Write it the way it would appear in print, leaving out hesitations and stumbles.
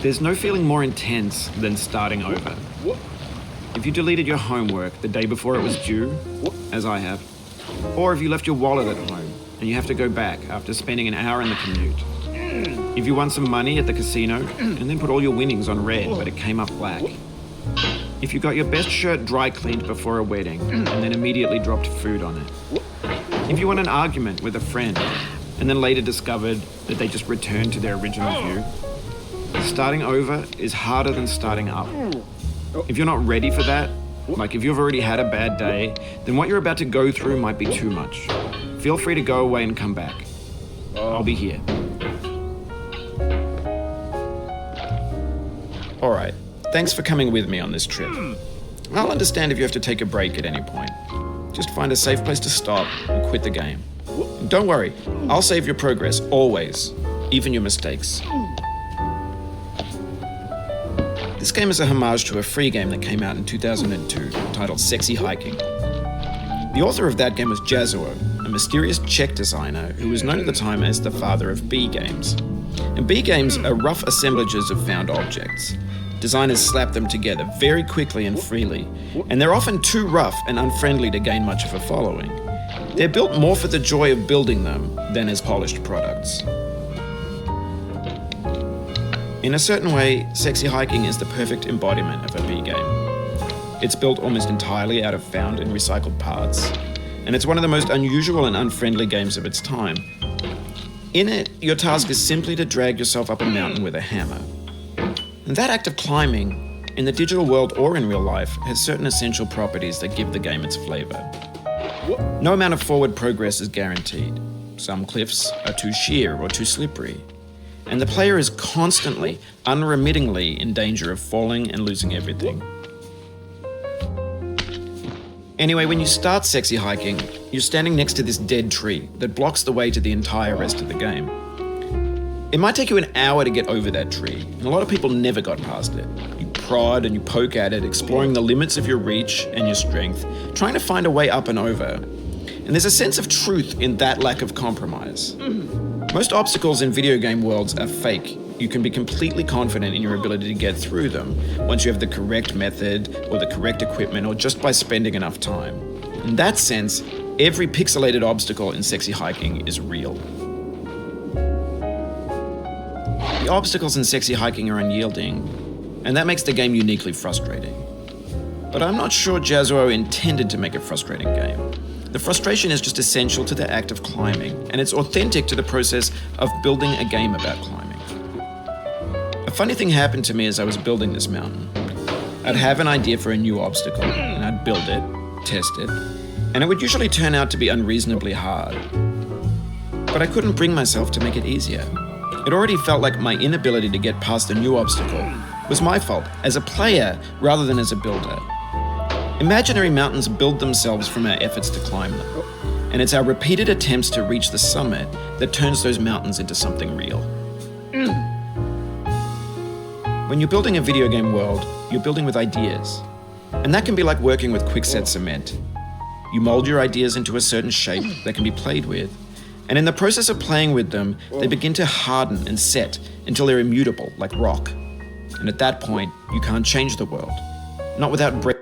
There's no feeling more intense than starting over. If you deleted your homework the day before it was due, as I have, or if you left your wallet at home and you have to go back after spending an hour in the commute. If you won some money at the casino and then put all your winnings on red but it came up black. If you got your best shirt dry cleaned before a wedding and then immediately dropped food on it. If you won an argument with a friend and then later discovered that they just returned to their original view. Starting over is harder than starting up. If you're not ready for that, like if you've already had a bad day, then what you're about to go through might be too much. Feel free to go away and come back. I'll be here. All right, thanks for coming with me on this trip. I'll understand if you have to take a break at any point. Just find a safe place to stop and quit the game. And don't worry, I'll save your progress, always, even your mistakes. This game is a homage to a free game that came out in 2002 titled Sexy Hiking. The author of that game was Jazuo, a mysterious Czech designer who was known at the time as the father of B games. And B games are rough assemblages of found objects. Designers slap them together very quickly and freely, and they're often too rough and unfriendly to gain much of a following. They're built more for the joy of building them than as polished products. In a certain way, Sexy Hiking is the perfect embodiment of a B game. It's built almost entirely out of found and recycled parts, and it's one of the most unusual and unfriendly games of its time. In it, your task is simply to drag yourself up a mountain with a hammer. And that act of climbing, in the digital world or in real life, has certain essential properties that give the game its flavor. No amount of forward progress is guaranteed. Some cliffs are too sheer or too slippery. And the player is constantly, unremittingly in danger of falling and losing everything. Anyway, when you start Sexy Hiking, you're standing next to this dead tree that blocks the way to the entire rest of the game. It might take you an hour to get over that tree, and a lot of people never got past it. You prod and you poke at it, exploring the limits of your reach and your strength, trying to find a way up and over. And there's a sense of truth in that lack of compromise. Most obstacles in video game worlds are fake. You can be completely confident in your ability to get through them once you have the correct method or the correct equipment or just by spending enough time. In that sense, every pixelated obstacle in Sexy Hiking is real. The obstacles in Sexy Hiking are unyielding, and that makes the game uniquely frustrating. But I'm not sure Jazuo intended to make a frustrating game. The frustration is just essential to the act of climbing, and it's authentic to the process of building a game about climbing. A funny thing happened to me as I was building this mountain. I'd have an idea for a new obstacle, and I'd build it, test it, and it would usually turn out to be unreasonably hard. But I couldn't bring myself to make it easier. It already felt like my inability to get past the new obstacle was my fault as a player rather than as a builder. Imaginary mountains build themselves from our efforts to climb them, and it's our repeated attempts to reach the summit that turns those mountains into something real. When you're building a video game world, you're building with ideas, and that can be like working with quickset cement. You mold your ideas into a certain shape that can be played with, and in the process of playing with them, they begin to harden and set until they're immutable, like rock. And at that point, you can't change the world, not without breaking